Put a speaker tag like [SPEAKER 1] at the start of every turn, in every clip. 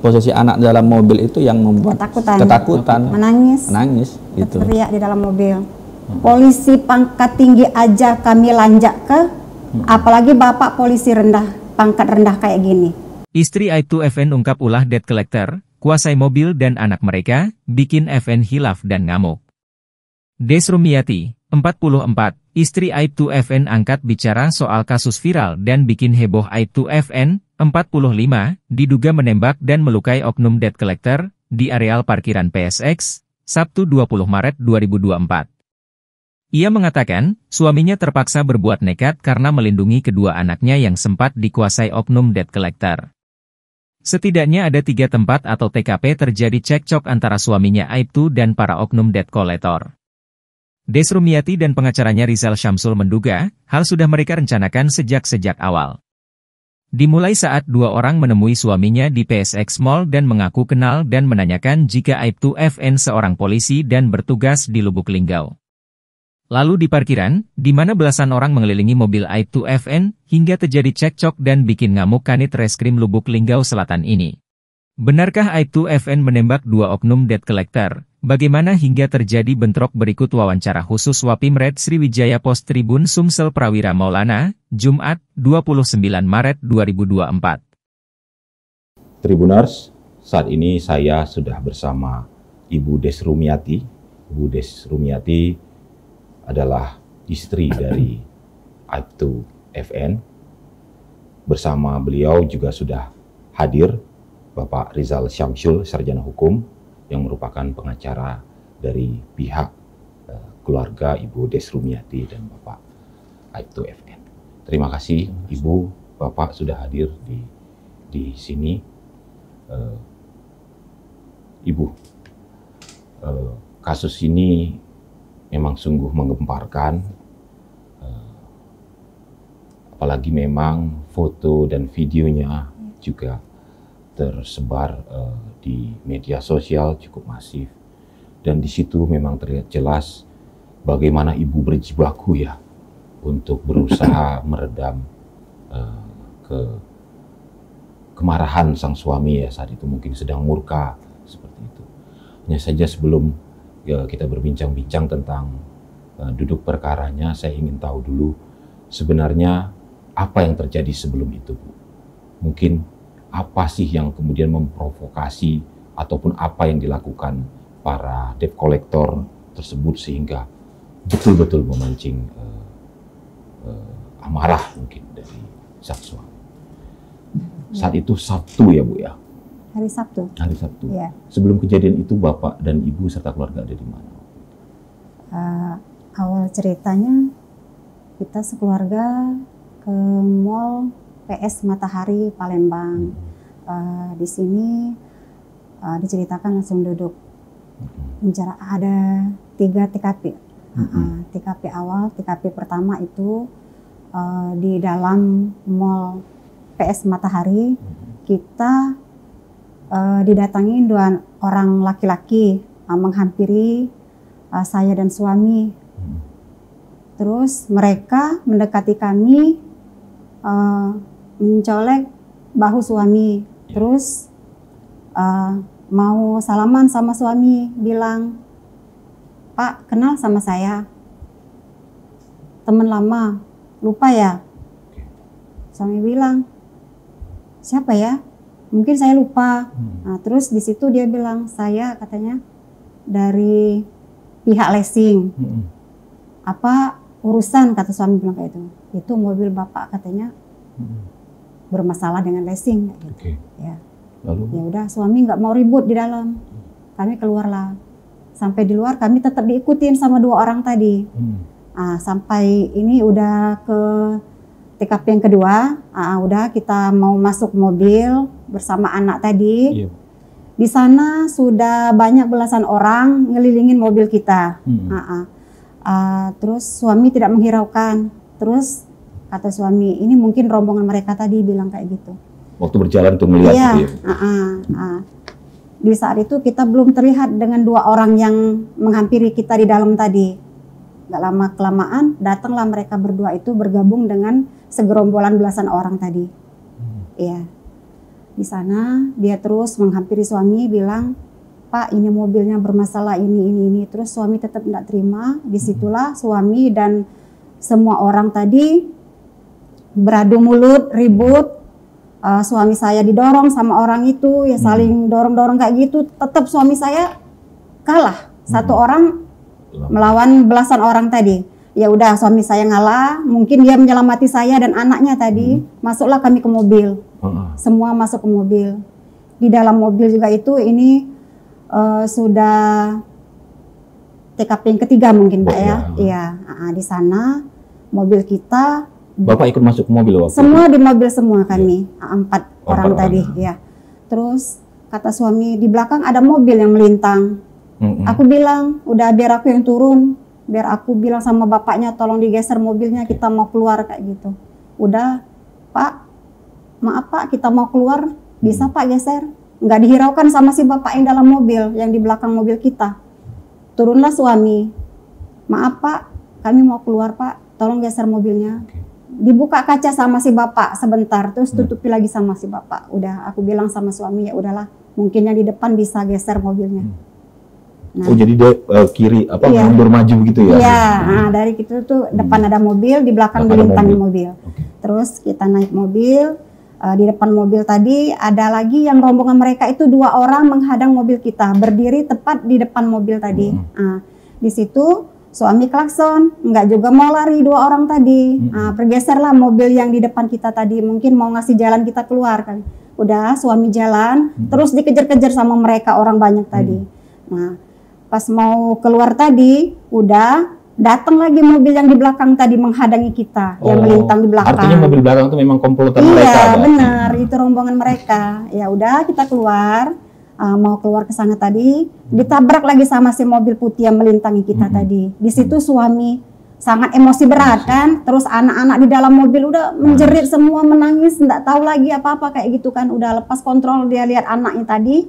[SPEAKER 1] posisi anak dalam mobil itu yang membuat ketakutan,
[SPEAKER 2] menangis
[SPEAKER 1] gitu.
[SPEAKER 2] Teriak di dalam mobil. Polisi pangkat tinggi aja kami lanjak ke, apalagi bapak polisi rendah, pangkat rendah kayak gini.
[SPEAKER 3] Istri Aibtu FN ungkap ulah debt collector, kuasai mobil dan anak mereka, bikin FN hilaf dan ngamuk. Des Rumiati, 44, istri Aibtu FN angkat bicara soal kasus viral dan bikin heboh. Aibtu FN, 45, diduga menembak dan melukai oknum debt collector di areal parkiran PSX, Sabtu 20 Maret 2024. Ia mengatakan, suaminya terpaksa berbuat nekat karena melindungi kedua anaknya yang sempat dikuasai oknum debt collector. Setidaknya ada 3 tempat atau TKP terjadi cekcok antara suaminya Aibtu dan para oknum debt collector. Des Rumiati dan pengacaranya Rizal Syamsul menduga, hal sudah mereka rencanakan sejak awal. Dimulai saat 2 orang menemui suaminya di PSX Mall dan mengaku kenal dan menanyakan jika Aibtu FN seorang polisi dan bertugas di Lubuk Linggau. Lalu di parkiran, di mana belasan orang mengelilingi mobil Aibtu FN, hingga terjadi cekcok dan bikin ngamuk Kanit Reskrim Lubuk Linggau Selatan ini. Benarkah Aibtu FN menembak 2 oknum debt collector? Bagaimana hingga terjadi bentrok? Berikut wawancara khusus Wapimret Sriwijaya Pos Tribun Sumsel Prawira Maulana, Jumat, 29 Maret 2024.
[SPEAKER 4] Tribuners, saat ini saya sudah bersama Ibu Des Rumiati. Ibu Des Rumiati adalah istri dari Aibtu FN. Bersama beliau juga sudah hadir Bapak Rizal Syamsul, sarjana hukum, yang merupakan pengacara dari pihak keluarga Ibu Des Rumiati dan Bapak Aibtu FN. Terima kasih Ibu, Bapak sudah hadir di sini. Ibu, kasus ini memang sungguh menggemparkan, apalagi memang foto dan videonya juga tersebar di media sosial cukup masif, dan di situ memang terlihat jelas bagaimana ibu berjibaku ya untuk berusaha meredam kemarahan sang suami ya, saat itu mungkin sedang murka seperti itu. Hanya saja sebelum kita berbincang-bincang tentang duduk perkaranya, saya ingin tahu dulu sebenarnya apa yang terjadi sebelum itu, Bu. Mungkin apa sih yang kemudian memprovokasi ataupun apa yang dilakukan para debt collector tersebut sehingga betul-betul memancing amarah mungkin dari sang suami. Saat itu Sabtu ya, Bu ya?
[SPEAKER 2] Hari Sabtu.
[SPEAKER 4] Hari Sabtu.
[SPEAKER 2] Ya.
[SPEAKER 4] Sebelum kejadian itu Bapak dan Ibu serta keluarga ada di mana?
[SPEAKER 2] Awal ceritanya kita sekeluarga ke mall PS Matahari Palembang. Di sini diceritakan langsung duduk. Ada 3 TKP. TKP awal, TKP pertama itu di dalam mall PS Matahari. Kita didatangi 2 orang laki-laki menghampiri saya dan suami. Terus mereka mendekati kami, mencolek bahu suami. Terus mau salaman sama suami, bilang, "Pak, kenal sama saya? Teman lama, lupa ya?" Suami bilang, "Siapa ya? Mungkin saya lupa." Nah, terus di situ dia bilang, "Saya," katanya, "dari pihak leasing." "Apa urusan?" kata suami bilang kayak itu. "Itu mobil bapak," katanya, "bermasalah dengan leasing." Gitu. Ya.
[SPEAKER 4] Lalu?
[SPEAKER 2] Ya udah, suami nggak mau ribut di dalam. Kami keluarlah. Sampai di luar kami tetap diikutin sama 2 orang tadi. Sampai ini udah ke TKP yang kedua, udah kita mau masuk mobil bersama anak tadi. Di sana sudah banyak belasan orang ngelilingin mobil kita. Terus suami tidak menghiraukan. Terus kata suami, "Ini mungkin rombongan mereka tadi," bilang kayak gitu.
[SPEAKER 4] Waktu berjalan untuk melihat.
[SPEAKER 2] Iya. Di saat itu kita belum terlihat dengan 2 orang yang menghampiri kita di dalam tadi. Gak lama kelamaan datanglah mereka berdua itu bergabung dengan segerombolan belasan orang tadi. Iya. Di sana dia terus menghampiri suami bilang, Pak ini mobilnya bermasalah ini. Terus suami tetap tidak terima. Disitulah suami dan semua orang tadi beradu mulut, ribut. Suami saya didorong sama orang itu, ya saling dorong-dorong kayak gitu. Tetap suami saya kalah. Satu orang melawan belasan orang tadi. Ya udah suami saya ngalah, mungkin dia menyelamati saya dan anaknya tadi. Masuklah kami ke mobil. Semua masuk ke mobil. Di dalam mobil juga itu ini sudah TKP yang ketiga mungkin Pak ya. Iya, di sana mobil kita.
[SPEAKER 4] Bapak ikut masuk ke mobil waktu
[SPEAKER 2] semua itu? Di mobil semua kami, 4 orang tadi. Ya. Terus kata suami di belakang ada mobil yang melintang. Aku bilang udah biar aku yang turun. Biar aku bilang sama bapaknya tolong digeser mobilnya, kita mau keluar kayak gitu. Udah Pak, maaf Pak kita mau keluar, bisa Pak geser. Nggak dihiraukan sama si bapak yang dalam mobil, yang di belakang mobil kita. Turunlah suami, maaf Pak kami mau keluar Pak, tolong geser mobilnya. Dibuka kaca sama si bapak sebentar, terus tutupi lagi sama si bapak. Udah aku bilang sama suami ya udahlah, mungkin yang di depan bisa geser mobilnya. Nah,
[SPEAKER 4] oh jadi dia kiri mundur maju gitu ya?
[SPEAKER 2] Iya, dari itu tuh depan ada mobil, di belakang dilintangi mobil. Terus kita naik mobil, di depan mobil tadi ada lagi yang rombongan mereka itu 2 orang menghadang mobil kita, berdiri tepat di depan mobil tadi. Di situ suami klakson, nggak juga mau lari 2 orang tadi. Pergeserlah mobil yang di depan kita tadi, mungkin mau ngasih jalan kita keluar kan. Udah suami jalan, terus dikejar-kejar sama mereka orang banyak tadi. Nah, pas mau keluar tadi, udah datang lagi mobil yang di belakang tadi menghadangi kita, yang melintang di belakang.
[SPEAKER 4] Artinya mobil belakang itu memang komplotan mereka?
[SPEAKER 2] Iya, benar, itu rombongan mereka. Ya udah kita keluar, mau keluar ke sana tadi, ditabrak lagi sama si mobil putih yang melintangi kita tadi. Di situ suami sangat emosi berat kan, terus anak-anak di dalam mobil udah menjerit semua, menangis, nggak tahu lagi apa-apa kayak gitu kan. Udah lepas kontrol, dia lihat anaknya tadi,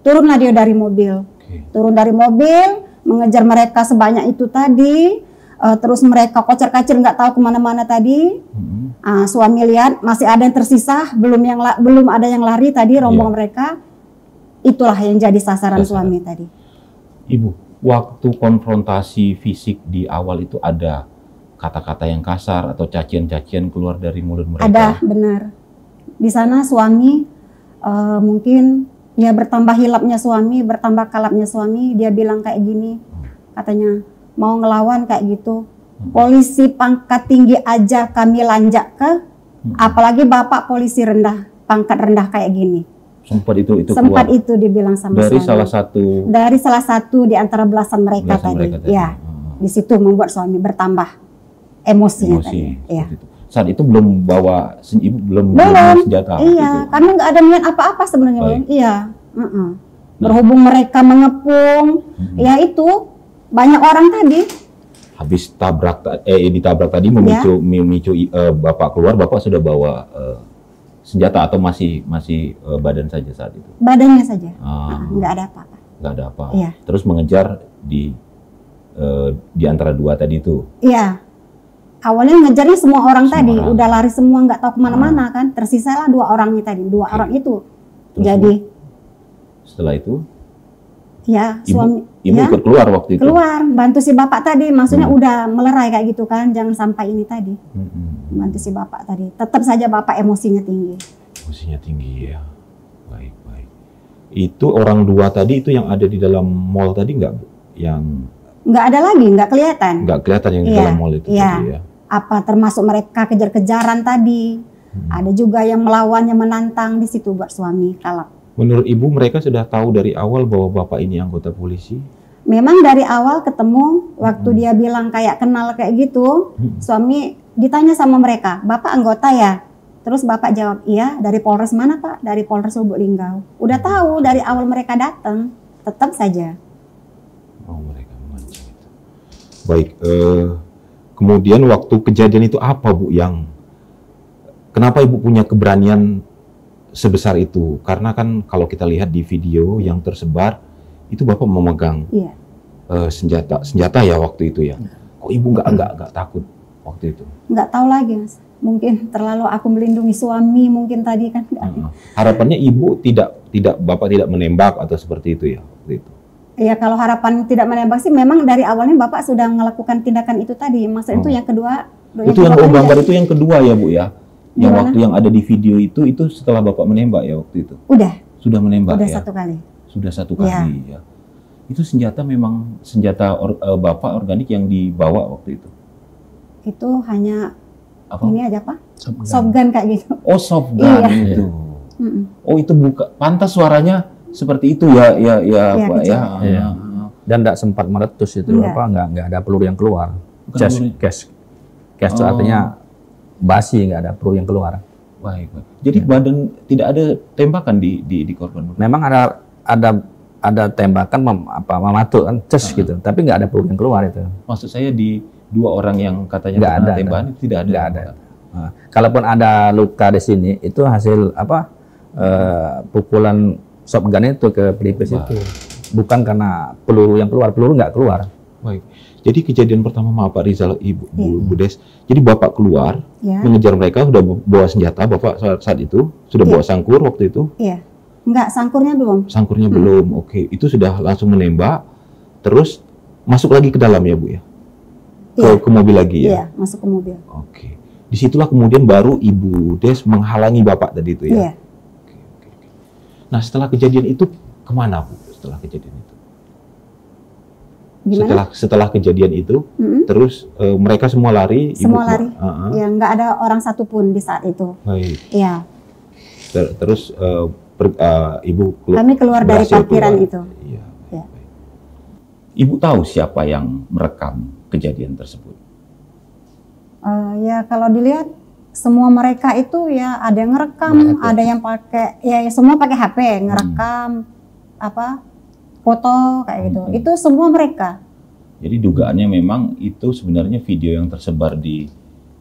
[SPEAKER 2] turunlah dia dari mobil. Turun dari mobil, mengejar mereka sebanyak itu tadi, terus mereka kocar-kacir nggak tahu kemana-mana tadi. Suami lihat masih ada yang tersisa, belum ada yang lari tadi rombongan mereka. Itulah yang jadi sasaran suami tadi.
[SPEAKER 4] Ibu, waktu konfrontasi fisik di awal itu ada kata-kata yang kasar atau cacian-cacian keluar dari mulut mereka?
[SPEAKER 2] Ada, benar. Di sana suami mungkin ya bertambah hilapnya suami, bertambah kalapnya suami. Dia bilang kayak gini, katanya mau ngelawan kayak gitu. Polisi pangkat tinggi aja kami lanjak ke, apalagi bapak polisi rendah, pangkat rendah kayak gini.
[SPEAKER 4] Sempat itu
[SPEAKER 2] sempat
[SPEAKER 4] keluar.
[SPEAKER 2] Itu dibilang sama
[SPEAKER 4] dari
[SPEAKER 2] suami. Dari salah satu di antara belasan mereka tadi. Ya, di situ membuat suami bertambah emosinya tadi. Ya.
[SPEAKER 4] Saat itu belum bawa belum senjata.
[SPEAKER 2] Iya, karena nggak ada niat apa-apa sebenarnya. Iya. Berhubung mereka mengepung, ya itu banyak orang tadi.
[SPEAKER 4] Habis ditabrak tadi memicu bapak keluar, bapak sudah bawa senjata atau masih badan saja saat itu?
[SPEAKER 2] Badannya saja, nggak ada apa-apa.
[SPEAKER 4] Nggak ada apa.
[SPEAKER 2] Iya.
[SPEAKER 4] Terus mengejar di antara 2 tadi itu?
[SPEAKER 2] Iya. Awalnya ngejarnya semua orang tadi, udah lari semua nggak tahu kemana-mana kan. Tersisalah 2 orangnya tadi, 2 orang itu.
[SPEAKER 4] Terus
[SPEAKER 2] jadi
[SPEAKER 4] setelah itu?
[SPEAKER 2] Ya,
[SPEAKER 4] ibu ikut keluar waktu itu?
[SPEAKER 2] Keluar, bantu si bapak tadi, maksudnya udah melerai kayak gitu kan, jangan sampai ini tadi. Bantu si bapak tadi, tetap saja bapak emosinya tinggi.
[SPEAKER 4] Emosinya tinggi ya, baik. Itu orang 2 tadi itu yang ada di dalam mall tadi nggak? Yang
[SPEAKER 2] nggak ada lagi, nggak kelihatan.
[SPEAKER 4] Nggak kelihatan yang di dalam mall itu tadi ya?
[SPEAKER 2] Apa termasuk mereka kejar-kejaran tadi, ada juga yang melawan, yang menantang di situ buat suami kalap.
[SPEAKER 4] Menurut ibu mereka sudah tahu dari awal bahwa bapak ini anggota polisi?
[SPEAKER 2] Memang dari awal ketemu, waktu dia bilang kayak kenal kayak gitu, suami ditanya sama mereka, bapak anggota ya? Terus bapak jawab, iya. Dari Polres mana pak? Dari Polres Lubuk Linggau. Udah tahu dari awal mereka datang, tetap saja.
[SPEAKER 4] Oh mereka memancing itu. Baik, kemudian waktu kejadian itu apa Bu kenapa ibu punya keberanian sebesar itu? Karena kan kalau kita lihat di video yang tersebar itu bapak memegang senjata ya waktu itu ya. Kok ibu nggak takut waktu itu?
[SPEAKER 2] Nggak tahu lagi mas. mungkin terlalu aku melindungi suami mungkin tadi kan.
[SPEAKER 4] Harapannya ibu bapak tidak menembak atau seperti itu ya waktu itu?
[SPEAKER 2] Ya kalau harapan tidak menembak sih memang dari awalnya bapak sudah melakukan tindakan itu tadi. Maksud itu yang kedua.
[SPEAKER 4] Itu yang gambar itu yang kedua ya Bu ya? Yang waktu yang ada di video itu setelah bapak menembak ya waktu itu? Sudah menembak
[SPEAKER 2] udah
[SPEAKER 4] ya?
[SPEAKER 2] Satu kali.
[SPEAKER 4] Sudah satu kali ya. Itu senjata memang senjata bapak organik yang dibawa waktu itu? Itu
[SPEAKER 2] hanya
[SPEAKER 4] apa?
[SPEAKER 2] Ini aja Pak? Softgun kayak gitu.
[SPEAKER 4] Oh softgun itu. Oh itu pantas suaranya seperti itu ya Pak ya.
[SPEAKER 1] Dan tidak sempat meletus itu nggak ada peluru yang keluar. Cash itu artinya basi, nggak ada peluru yang keluar.
[SPEAKER 4] Baik. Jadi badan tidak ada tembakan di korban.
[SPEAKER 1] Memang ada tembakan mematuk kan, gitu. Tapi nggak ada peluru yang keluar itu.
[SPEAKER 4] Maksud saya di dua orang yang katanya kena tembakan itu tidak ada.
[SPEAKER 1] Nah, kalaupun ada luka di sini itu hasil pukulan shotgun itu ke pelipis itu. Bukan karena peluru yang keluar, peluru nggak keluar.
[SPEAKER 4] Baik. Jadi kejadian pertama Pak Rizal, Bu Des. Jadi bapak keluar mengejar mereka, sudah bawa senjata. Bapak saat itu sudah bawa sangkur waktu itu?
[SPEAKER 2] Iya. Enggak, sangkurnya belum.
[SPEAKER 4] Sangkurnya belum. Oke. Itu sudah langsung menembak. Terus masuk lagi ke dalam ya Bu ya? Ke mobil lagi ya?
[SPEAKER 2] Iya, masuk ke mobil.
[SPEAKER 4] Oke. Disitulah kemudian baru Ibu Des menghalangi bapak tadi itu ya?
[SPEAKER 2] Iya.
[SPEAKER 4] Oke. Nah setelah kejadian itu kemana Bu? Setelah kejadian itu? Setelah kejadian itu, terus mereka semua lari.
[SPEAKER 2] Semua lari. Ya, nggak ada orang satupun di saat itu.
[SPEAKER 4] Baik.
[SPEAKER 2] Iya.
[SPEAKER 4] Terus
[SPEAKER 2] kami keluar dari parkiran itu.
[SPEAKER 4] Iya. Ya. Ibu tahu siapa yang merekam kejadian tersebut?
[SPEAKER 2] Ya kalau dilihat semua mereka itu ya ada yang ngerekam, ada yang pakai ya semua pakai HP ngerekam foto kayak gitu. Itu semua mereka.
[SPEAKER 4] Jadi dugaannya memang itu sebenarnya video yang tersebar di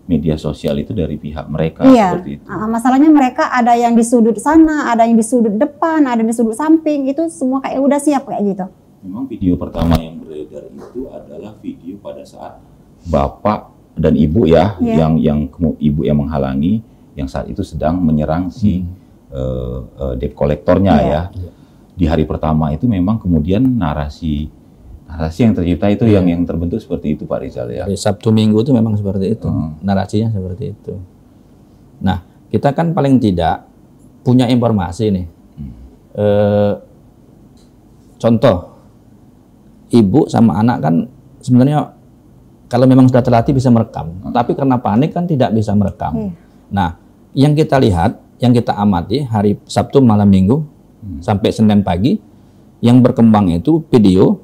[SPEAKER 4] media sosial itu dari pihak mereka seperti itu.
[SPEAKER 2] Masalahnya mereka ada yang di sudut sana, ada yang di sudut depan, ada yang di sudut samping, itu semua kayak udah siap kayak gitu.
[SPEAKER 4] Memang video pertama yang beredar itu adalah video pada saat bapak dan ibu yang ibu yang menghalangi, yang saat itu sedang menyerang si debt kolektornya ya. Di hari pertama itu memang kemudian narasi yang tercipta itu yang terbentuk seperti itu Pak Rizal ya.
[SPEAKER 1] Sabtu Minggu itu memang seperti itu, narasinya seperti itu. Nah kita kan paling tidak punya informasi nih. Contoh, ibu sama anak kan sebenarnya kalau memang sudah terlatih bisa merekam, tapi karena panik kan tidak bisa merekam. Nah yang kita lihat, yang kita amati hari Sabtu malam Minggu sampai Senin pagi, yang berkembang itu video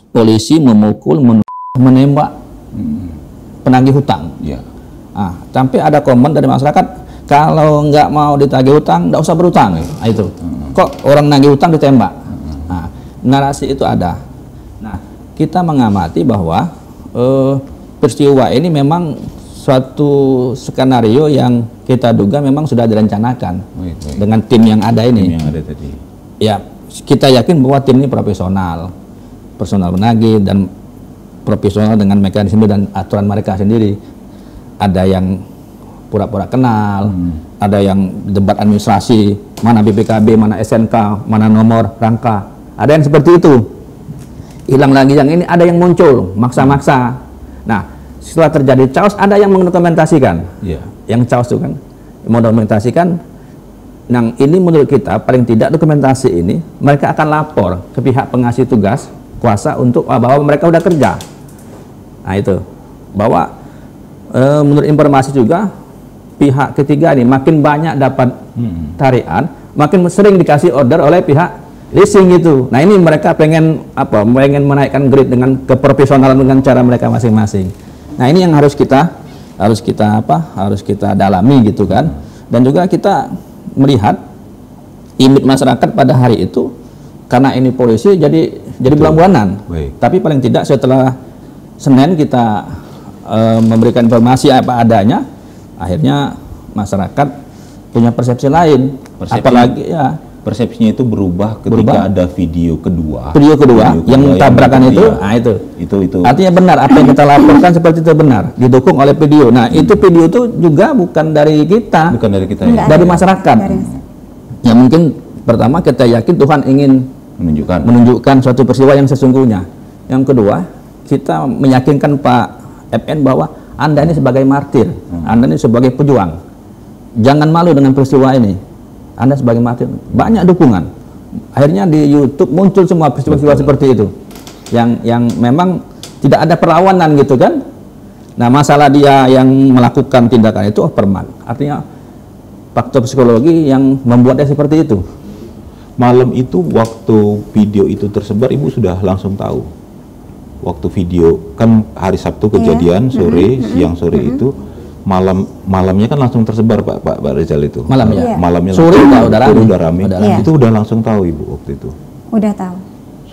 [SPEAKER 1] polisi memukul, menembak penagih hutang. Sampai ada komen dari masyarakat, kalau nggak mau ditagih hutang, nggak usah berhutang. Nah, itu. Kok orang nagih hutang ditembak? Nah, narasi itu ada. Nah, kita mengamati bahwa peristiwa ini memang suatu skenario yang kita duga memang sudah direncanakan dengan tim yang ada ini.
[SPEAKER 4] Tim yang ada tadi.
[SPEAKER 1] Ya, kita yakin bahwa tim ini profesional penagih dan profesional dengan mekanisme dan aturan mereka sendiri. Ada yang pura-pura kenal, ada yang debat administrasi, mana BPKB, mana SNK, mana nomor rangka. Ada yang seperti itu. Hilang lagi yang ini, ada yang muncul maksa-maksa. Nah, setelah terjadi chaos, ada yang mendokumentasikan. Yang chaos itu kan mendokumentasikan. Nah, ini menurut kita paling tidak dokumentasi ini mereka akan lapor ke pihak pengasih tugas kuasa untuk bahwa mereka udah kerja. Nah itu, bahwa menurut informasi juga pihak ketiga ini makin banyak dapat tarian, makin sering dikasih order oleh pihak leasing itu. Nah ini mereka pengen menaikkan grade dengan keprofesionalan dengan cara mereka masing-masing. Nah ini yang harus kita dalami gitu kan. Dan juga kita melihat image masyarakat pada hari itu, karena ini polisi jadi bulan-bulanan. Tapi paling tidak setelah Senin kita memberikan informasi apa adanya, akhirnya masyarakat punya persepsi lain. Apalagi ya
[SPEAKER 4] persepsinya itu berubah ketika ada video kedua.
[SPEAKER 1] Video kedua yang tabrakan itu, nah itu. Artinya benar apa yang kita laporkan seperti itu benar, didukung oleh video. Nah, itu video itu juga bukan dari kita.
[SPEAKER 4] Bukan dari kita ya.
[SPEAKER 1] Dari masyarakat. Ya mungkin pertama kita yakin Tuhan ingin menunjukkan suatu peristiwa yang sesungguhnya. Yang kedua, kita meyakinkan Pak FN bahwa Anda ini sebagai martir, Anda ini sebagai pejuang. Jangan malu dengan peristiwa ini. Anda sebagai martir, banyak dukungan. Akhirnya di YouTube muncul semua peristiwa-peristiwa seperti itu, yang memang tidak ada perlawanan gitu kan. Nah, masalah dia yang melakukan tindakan itu perman. Artinya faktor psikologi yang membuat dia seperti itu.
[SPEAKER 4] Malam itu waktu video itu tersebar, Ibu sudah langsung tahu. Waktu video kan hari Sabtu kejadian sore, siang sore itu. Malamnya kan langsung tersebar Pak Rizal itu.
[SPEAKER 1] Malamnya.
[SPEAKER 4] Malamnya
[SPEAKER 1] sore
[SPEAKER 4] udah rame. Itu udah langsung tahu Ibu waktu itu.
[SPEAKER 2] Udah tahu.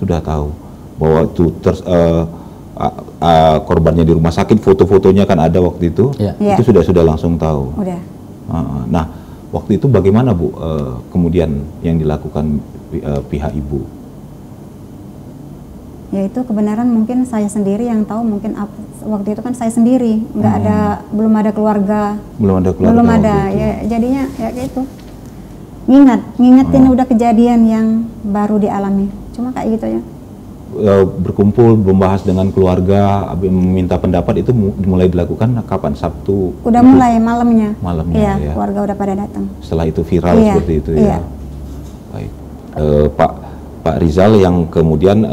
[SPEAKER 4] Sudah tahu bahwa itu korbannya di rumah sakit, foto-fotonya kan ada waktu itu. Itu sudah langsung tahu.
[SPEAKER 2] Udah.
[SPEAKER 4] Nah, waktu itu bagaimana Bu kemudian yang dilakukan pihak Ibu?
[SPEAKER 2] Ya itu kebenaran mungkin saya sendiri yang tahu, mungkin waktu itu kan saya sendiri, belum ada keluarga. Belum ada ya, jadinya ya gitu. Ngingetin udah kejadian yang baru dialami. Cuma kayak gitu ya.
[SPEAKER 4] Berkumpul membahas dengan keluarga, meminta pendapat itu mulai dilakukan kapan? Sabtu?
[SPEAKER 2] Udah itu? Mulai malamnya.
[SPEAKER 4] Malamnya ya.
[SPEAKER 2] Keluarga udah pada datang.
[SPEAKER 4] Setelah itu viral seperti itu ya. Baik. Pak Rizal yang kemudian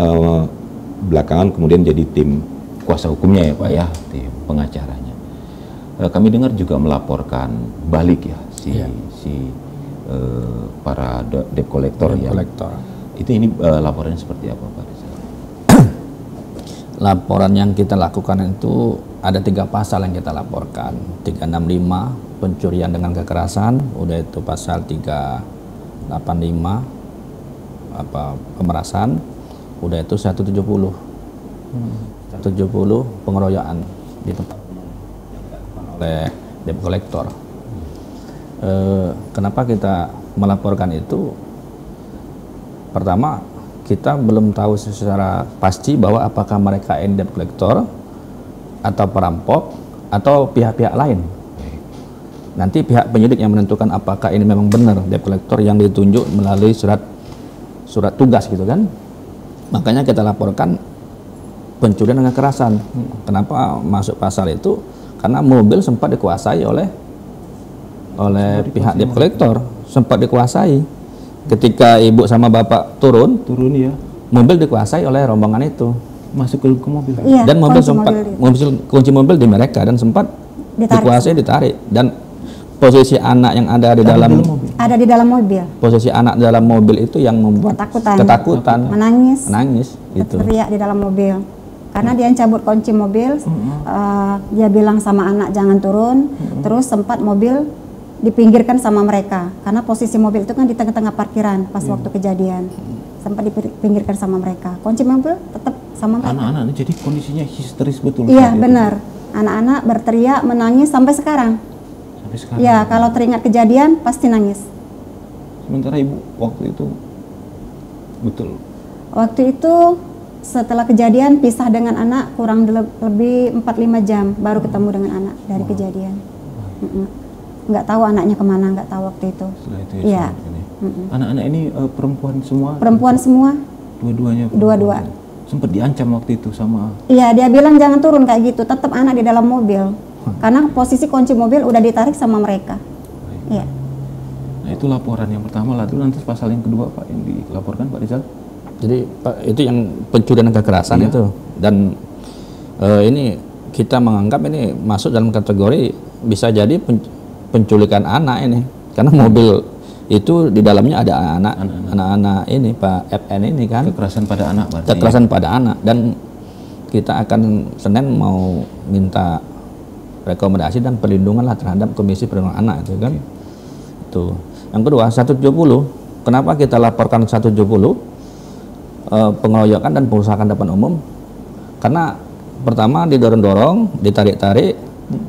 [SPEAKER 4] belakangan kemudian jadi tim kuasa hukumnya ya Pak ya, tim pengacaranya. Kami dengar juga melaporkan balik ya para debt collector ya. Itu ini laporannya seperti apa Pak Rizal?
[SPEAKER 1] Laporan yang kita lakukan itu ada 3 pasal yang kita laporkan. 365 pencurian dengan kekerasan, udah itu pasal 385 pemerasan, udah itu 170 pengeroyokan di tempat oleh debt collector. Kenapa kita melaporkan itu? Pertama, kita belum tahu secara pasti bahwa apakah mereka debt collector atau perampok atau pihak-pihak lain. Nanti pihak penyidik yang menentukan apakah ini memang benar debt collector yang ditunjuk melalui surat tugas gitu kan. Makanya kita laporkan pencurian dengan kekerasan. Kenapa masuk pasal itu? Karena mobil sempat dikuasai oleh pihak debt collector, sempat dikuasai. Ketika ibu sama bapak turun ya, mobil dikuasai oleh rombongan itu.
[SPEAKER 4] Masuk ke mobil.
[SPEAKER 2] Iya,
[SPEAKER 1] dan mobil sempat kunci mobil di mereka dan sempat ditarik. Dan posisi anak yang ada di dalam mobil. Posisi anak dalam mobil itu yang membuat ketakutan. Menangis gitu.
[SPEAKER 2] Teriak di dalam mobil. Karena dia cabut kunci mobil, dia bilang sama anak jangan turun, terus sempat mobil dipinggirkan sama mereka. Karena posisi mobil itu kan di tengah-tengah parkiran pas waktu kejadian. Sempat dipinggirkan sama mereka. Kunci mobil tetap sama mereka.
[SPEAKER 4] Anak-anak jadi kondisinya histeris betul.
[SPEAKER 2] Iya benar. Anak-anak berteriak, menangis sampai sekarang. Ya, kalau teringat kejadian pasti nangis.
[SPEAKER 4] Sementara ibu waktu itu betul.
[SPEAKER 2] Waktu itu setelah kejadian pisah dengan anak kurang lebih 4-5 jam baru ketemu dengan anak dari kejadian. Nggak tahu anaknya kemana, nggak tahu waktu itu.
[SPEAKER 4] Setelah itu ya. Anak-anak ini perempuan semua?
[SPEAKER 2] Perempuan semua.
[SPEAKER 4] Dua-duanya?
[SPEAKER 2] Dua-dua.
[SPEAKER 4] Sempat diancam waktu itu sama?
[SPEAKER 2] Iya, dia bilang jangan turun kayak gitu, tetap anak di dalam mobil. Karena posisi kunci mobil udah ditarik sama mereka. Iya.
[SPEAKER 4] Nah itu laporan yang pertama, lalu nanti pasal yang kedua Pak yang dilaporkan Pak Rizal.
[SPEAKER 1] Jadi Pak, itu yang pencurian dan kekerasan itu. Dan ini kita menganggap ini masuk dalam kategori bisa jadi penculikan anak ini. Karena mobil itu di dalamnya ada anak-anak ini Pak FN ini kan.
[SPEAKER 4] Kekerasan pada anak berarti.
[SPEAKER 1] Kekerasan pada anak. Dan kita akan Senin mau minta rekomendasi dan perlindungan lah terhadap Komisi Perlindungan Anak itu kan. Itu. Yang kedua 170. Kenapa kita laporkan 170 pengeroyokan dan perusakan depan umum? Karena pertama didorong-dorong, ditarik-tarik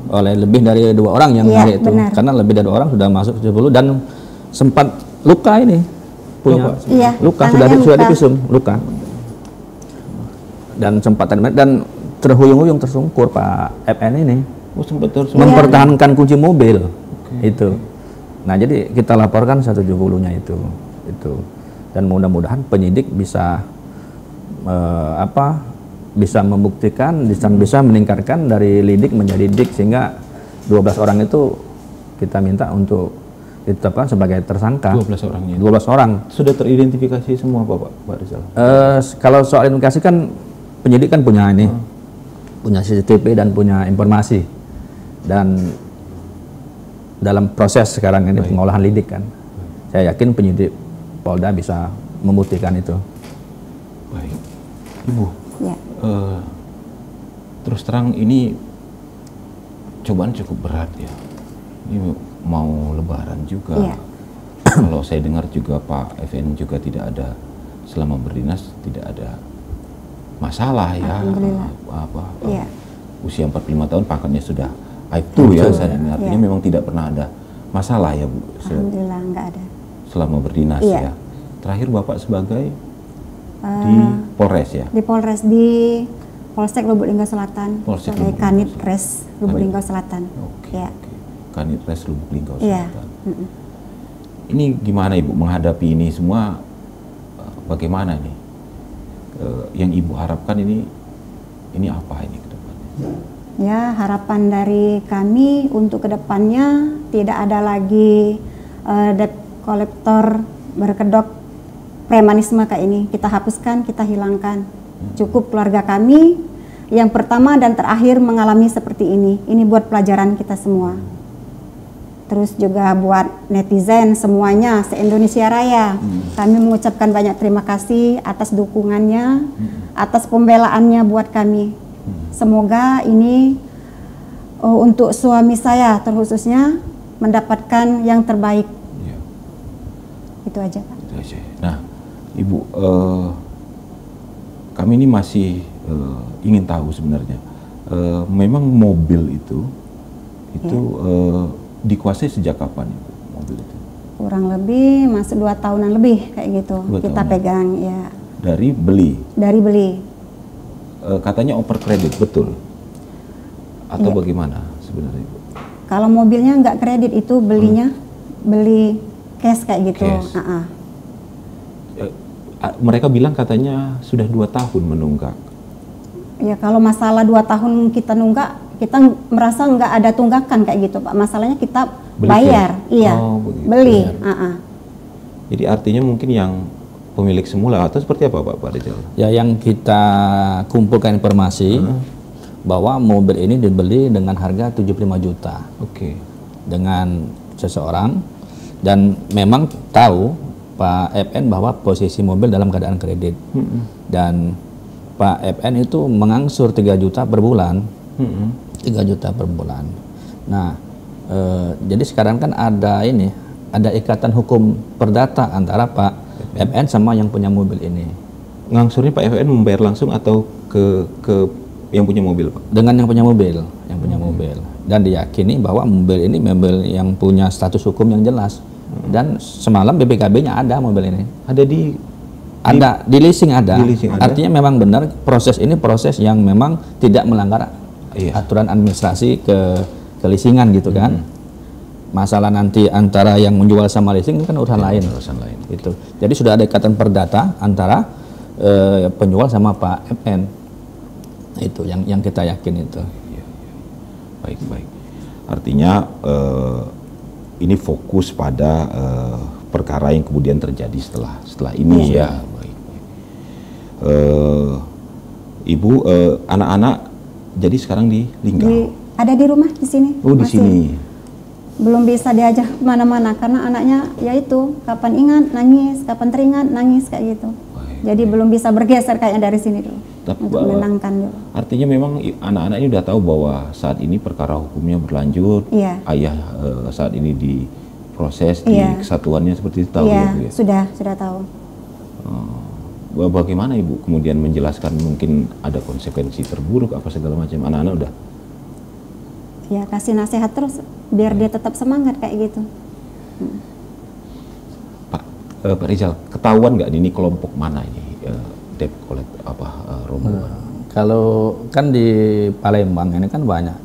[SPEAKER 1] oleh lebih dari 2 orang yang hari itu. Benar. Karena lebih dari 2 orang sudah masuk 70 dan sempat luka ini punya
[SPEAKER 2] Iya,
[SPEAKER 1] luka,
[SPEAKER 2] tangannya
[SPEAKER 1] sudah
[SPEAKER 2] luka.
[SPEAKER 1] divisum luka. Dan sempat dan terhuyung-huyung tersungkur Pak FN ini
[SPEAKER 4] Oh, sempat terus.
[SPEAKER 1] mempertahankan kunci mobil itu. Nah, jadi kita laporkan 170-nya itu. Dan mudah-mudahan penyidik bisa bisa membuktikan, bisa meningkatkan dari lidik menjadi dik, sehingga 12 orang itu kita minta untuk ditetapkan sebagai tersangka.
[SPEAKER 4] 12 orangnya.
[SPEAKER 1] 12 orang.
[SPEAKER 4] Sudah teridentifikasi semua Pak Rizal?
[SPEAKER 1] Kalau soal identifikasi kan penyidik kan punya ini, punya CCTV dan punya informasi. Dan dalam proses sekarang ini pengolahan lidik kan, saya yakin penyidik Polda bisa membuktikan itu.
[SPEAKER 4] Baik, Ibu.
[SPEAKER 2] Ya.
[SPEAKER 4] Terus terang ini cobaan cukup berat ya. Ini mau Lebaran juga.
[SPEAKER 2] Iya.
[SPEAKER 4] Kalau saya dengar juga Pak FN juga tidak ada, selama berdinas tidak ada masalah ya.
[SPEAKER 2] Alhamdulillah. Iya.
[SPEAKER 4] Usia 45 tahun pangkatnya sudah Aibtu ya. Artinya memang tidak pernah ada masalah ya Bu.
[SPEAKER 2] Alhamdulillah nggak ada.
[SPEAKER 4] Selama berdinas
[SPEAKER 2] Iya.
[SPEAKER 4] ya. Terakhir Bapak sebagai di Polres ya.
[SPEAKER 2] Di Polres, di Polsek Lubuk Linggau Selatan,
[SPEAKER 4] Polsek
[SPEAKER 2] sebagai
[SPEAKER 4] Lubuk
[SPEAKER 2] Kanit
[SPEAKER 4] Linggau
[SPEAKER 2] Res Lubuk
[SPEAKER 4] Kanit.
[SPEAKER 2] Linggau Selatan.
[SPEAKER 4] Oke.
[SPEAKER 2] Ya.
[SPEAKER 4] Kanit Res Lubuk Linggau
[SPEAKER 2] Iya.
[SPEAKER 4] Selatan. Ini gimana Ibu menghadapi ini semua? Bagaimana nih? Yang Ibu harapkan ini apa ini ke depannya?
[SPEAKER 2] Ya, harapan dari kami untuk kedepannya tidak ada lagi debt kolektor berkedok premanisme kayak ini. Kita hapuskan, kita hilangkan. Cukup keluarga kami yang pertama dan terakhir mengalami seperti ini. Ini buat pelajaran kita semua. Terus juga buat netizen semuanya se-Indonesia Raya. Kami mengucapkan banyak terima kasih atas dukungannya, atas pembelaannya buat kami. Semoga ini untuk suami saya terkhususnya mendapatkan yang terbaik.
[SPEAKER 4] Ya.
[SPEAKER 2] Itu aja, Pak.
[SPEAKER 4] Itu aja. Nah, Ibu, kami ini masih ingin tahu sebenarnya. Memang mobil itu dikuasai sejak kapan Ibu, mobil itu?
[SPEAKER 2] Kurang lebih masuk 2 tahunan lebih kayak gitu.
[SPEAKER 4] 2
[SPEAKER 2] Kita
[SPEAKER 4] tahunan.
[SPEAKER 2] pegang ya.
[SPEAKER 4] Dari beli.
[SPEAKER 2] Dari beli.
[SPEAKER 4] Katanya oper kredit, betul? Atau
[SPEAKER 2] Iya.
[SPEAKER 4] bagaimana sebenarnya Ibu?
[SPEAKER 2] Kalau mobilnya nggak kredit itu belinya beli cash kayak gitu.
[SPEAKER 4] Cash. Mereka bilang katanya sudah 2 tahun menunggak.
[SPEAKER 2] Ya kalau masalah 2 tahun kita nunggak, kita merasa nggak ada tunggakan kayak gitu Pak. Masalahnya kita
[SPEAKER 4] Beli
[SPEAKER 2] bayar,
[SPEAKER 4] cash?
[SPEAKER 2] iya,
[SPEAKER 4] Oh, begitu.
[SPEAKER 2] beli.
[SPEAKER 4] Jadi artinya mungkin yang pemilik semula atau seperti apa Pak Rizal?
[SPEAKER 1] Ya, yang kita kumpulkan informasi bahwa mobil ini dibeli dengan harga 75 juta
[SPEAKER 4] Oke.
[SPEAKER 1] dengan seseorang, dan memang tahu Pak FN bahwa posisi mobil dalam keadaan kredit. Dan Pak FN itu mengangsur 3 juta per bulan. 3 juta per bulan. Nah, jadi sekarang kan ada ikatan hukum perdata antara Pak FN sama yang punya mobil ini.
[SPEAKER 4] Ngangsurnya Pak FN membayar langsung atau ke yang punya mobil Pak?
[SPEAKER 1] Dengan yang punya mobil, dan diyakini bahwa mobil ini mobil yang punya status hukum yang jelas. Dan semalam BPKB-nya ada mobil ini.
[SPEAKER 4] Ada di
[SPEAKER 1] leasing ada.
[SPEAKER 4] Di leasing ada.
[SPEAKER 1] Artinya memang benar proses ini proses yang memang tidak melanggar aturan administrasi ke leasingan gitu kan. Masalah nanti antara yang menjual sama leasing itu kan urusan lain. Gitu. Jadi sudah ada ikatan perdata antara penjual sama Pak FN. Itu yang kita yakin itu.
[SPEAKER 4] Baik. Artinya ini fokus pada perkara yang kemudian terjadi setelah ini ya. Baik. Ibu, anak-anak jadi sekarang di Linggau.
[SPEAKER 2] Ada di rumah di sini.
[SPEAKER 4] Oh, di
[SPEAKER 2] masih.
[SPEAKER 4] sini.
[SPEAKER 2] Belum bisa diajak kemana-mana karena anaknya yaitu kapan ingat nangis, kapan teringat nangis kayak gitu. Jadi belum bisa bergeser kayaknya dari sini dulu. Untuk menenangkan dulu.
[SPEAKER 4] Artinya memang anak-anak ini udah tahu bahwa saat ini perkara hukumnya berlanjut.
[SPEAKER 2] Iya.
[SPEAKER 4] Ayah saat ini diproses di kesatuannya seperti itu tahu ya, Bu, ya?
[SPEAKER 2] Sudah tahu.
[SPEAKER 4] Bagaimana Ibu kemudian menjelaskan mungkin ada konsekuensi terburuk apa segala macam, anak-anak udah?
[SPEAKER 2] Ya kasih nasihat terus biar dia tetap semangat kayak gitu.
[SPEAKER 4] Pak, Pak Rizal, ketahuan nggak ini kelompok mana ini debt collector rombongan?
[SPEAKER 1] Kalau kan di Palembang ini kan banyak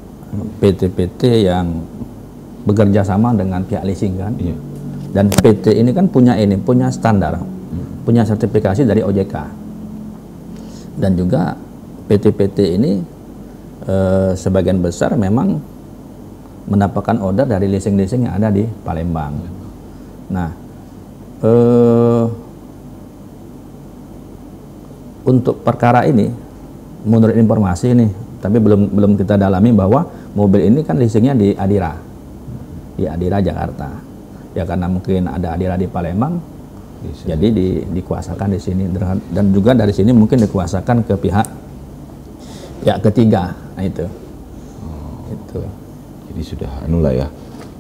[SPEAKER 1] PT-PT yang bekerja sama dengan pihak leasing kan.
[SPEAKER 4] Iya.
[SPEAKER 1] Dan PT ini kan punya standar, punya sertifikasi dari OJK. Dan juga PT-PT ini sebagian besar memang mendapatkan order dari leasing-leasing yang ada di Palembang. Nah, untuk perkara ini, menurut informasi ini, tapi belum kita dalami bahwa mobil ini kan leasingnya di Adira Jakarta. Ya karena mungkin ada Adira di Palembang, jadi dikuasakan di sini, dan juga dari sini mungkin dikuasakan ke pihak ketiga. Nah itu. Itu.
[SPEAKER 4] Jadi sudah lah ya.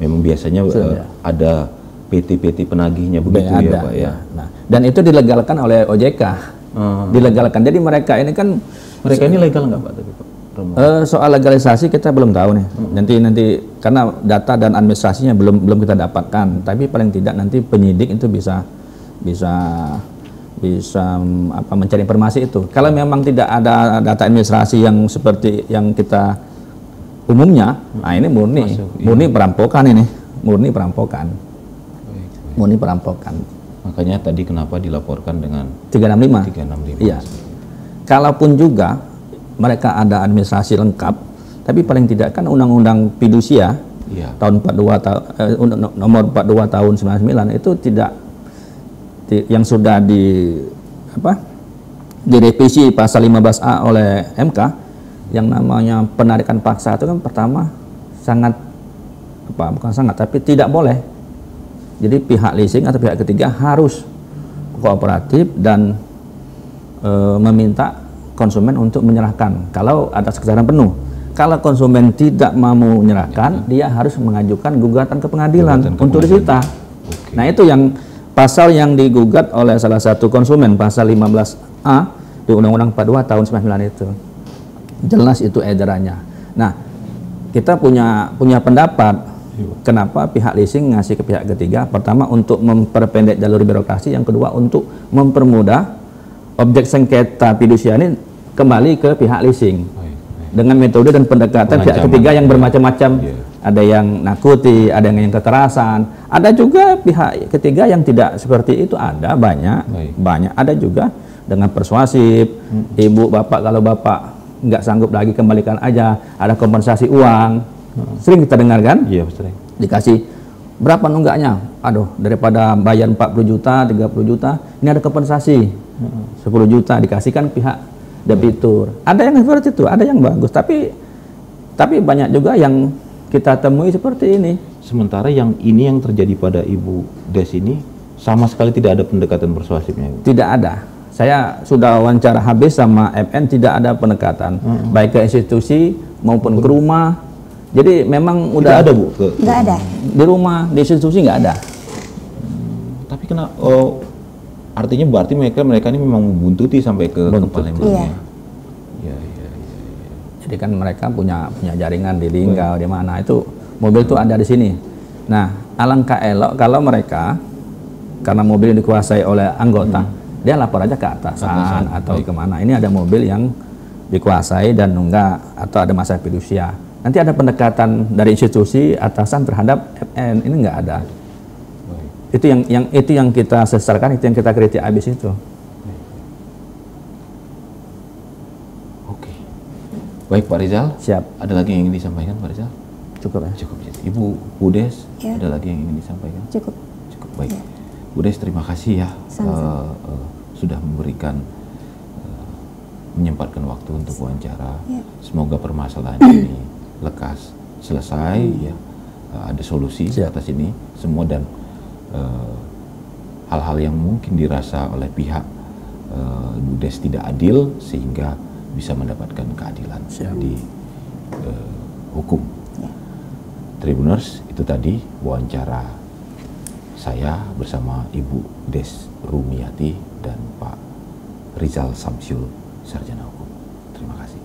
[SPEAKER 4] Memang biasanya ada PT-PT penagihnya begitu ya Pak ya.
[SPEAKER 1] Nah, dan itu dilegalkan oleh OJK. Dilegalkan. Jadi mereka ini kan
[SPEAKER 4] ini legal nggak Pak?
[SPEAKER 1] Soal legalisasi kita belum tahu nih. Nanti karena data dan administrasinya belum kita dapatkan. Tapi paling tidak nanti penyidik itu bisa mencari informasi itu. Kalau memang tidak ada data administrasi yang seperti yang kita umumnya, nah ini murni perampokan ini, murni perampokan.
[SPEAKER 4] Makanya tadi kenapa dilaporkan dengan
[SPEAKER 1] 365. Iya. Kalaupun juga mereka ada administrasi lengkap, tapi paling tidak kan Undang-Undang Fidusia tahun 42 nomor 42 tahun 99 itu tidak yang sudah direvisi pasal 15A oleh MK, yang namanya penarikan paksa itu kan pertama tapi tidak boleh. Jadi pihak leasing atau pihak ketiga harus kooperatif dan meminta konsumen untuk menyerahkan kalau atas kesadaran penuh. Kalau konsumen tidak mau menyerahkan, dia harus mengajukan gugatan ke pengadilan untuk disita. Nah itu yang pasal yang digugat oleh salah satu konsumen, pasal 15A di Undang-Undang 42 tahun 99 itu. Jelas itu edarannya. Nah, kita punya pendapat kenapa pihak leasing ngasih ke pihak ketiga. Pertama untuk memperpendek jalur birokrasi, yang kedua untuk mempermudah objek sengketa fidusia ini kembali ke pihak leasing dengan metode dan pendekatan pihak ketiga yang bermacam-macam. Ada yang nakuti, ada yang kekerasan, ada juga pihak ketiga yang tidak seperti itu, ada banyak. Ada juga dengan persuasif, ibu bapak kalau bapak nggak sanggup lagi kembalikan aja, ada kompensasi uang. Sering kita dengar kan?
[SPEAKER 4] Iya, sering.
[SPEAKER 1] Dikasih berapa nunggaknya? Aduh, daripada bayar 40 juta, 30 juta, ini ada kompensasi 10 juta dikasihkan pihak debitur. Ada yang seperti itu, ada yang bagus, tapi banyak juga yang kita temui seperti ini.
[SPEAKER 4] Sementara yang terjadi pada Ibu Des ini sama sekali tidak ada pendekatan persuasifnya.
[SPEAKER 1] Tidak ada. Saya sudah wawancara habis sama FN, tidak ada pendekatan baik ke institusi maupun ke rumah. Jadi memang udah
[SPEAKER 4] ada Bu?
[SPEAKER 2] Nggak ada.
[SPEAKER 1] Di rumah, di institusi nggak ada.
[SPEAKER 4] Tapi kenapa? Artinya berarti mereka ini memang membuntuti sampai ke Palembang. Iya.
[SPEAKER 1] Jadi kan mereka punya jaringan di Linggau, di mana itu mobil itu ada di sini. Nah, alangkah elok kalau mereka, karena mobil dikuasai oleh anggota, dia lapor aja ke atasan atau kemana. Ini ada mobil yang dikuasai dan nunggak atau ada masalah fidusia. Nanti ada pendekatan dari institusi atasan terhadap FN, ini nggak ada. Itu yang kita sesalkan, itu yang kita kritik habis itu.
[SPEAKER 4] Oke. Baik Pak Rizal.
[SPEAKER 1] Siap.
[SPEAKER 4] Ada lagi yang ingin disampaikan Pak Rizal?
[SPEAKER 1] Cukup ya.
[SPEAKER 4] Cukup. Ibu Budes,
[SPEAKER 2] Ya.
[SPEAKER 4] ada lagi yang ingin disampaikan?
[SPEAKER 2] Cukup.
[SPEAKER 4] Baik.
[SPEAKER 2] Ya.
[SPEAKER 4] Budes, terima kasih ya sudah memberikan menyempatkan waktu untuk wawancara.
[SPEAKER 2] Ya.
[SPEAKER 4] Semoga permasalahan ini lekas selesai ya. Ada solusi atas ini semua, dan hal-hal yang mungkin dirasa oleh pihak Budes tidak adil sehingga bisa mendapatkan keadilan di hukum.
[SPEAKER 2] Ya.
[SPEAKER 4] Tribuners, itu tadi wawancara saya bersama Ibu Des Rumiati dan Pak Rizal Samsyul, Sarjana Hukum. Terima kasih.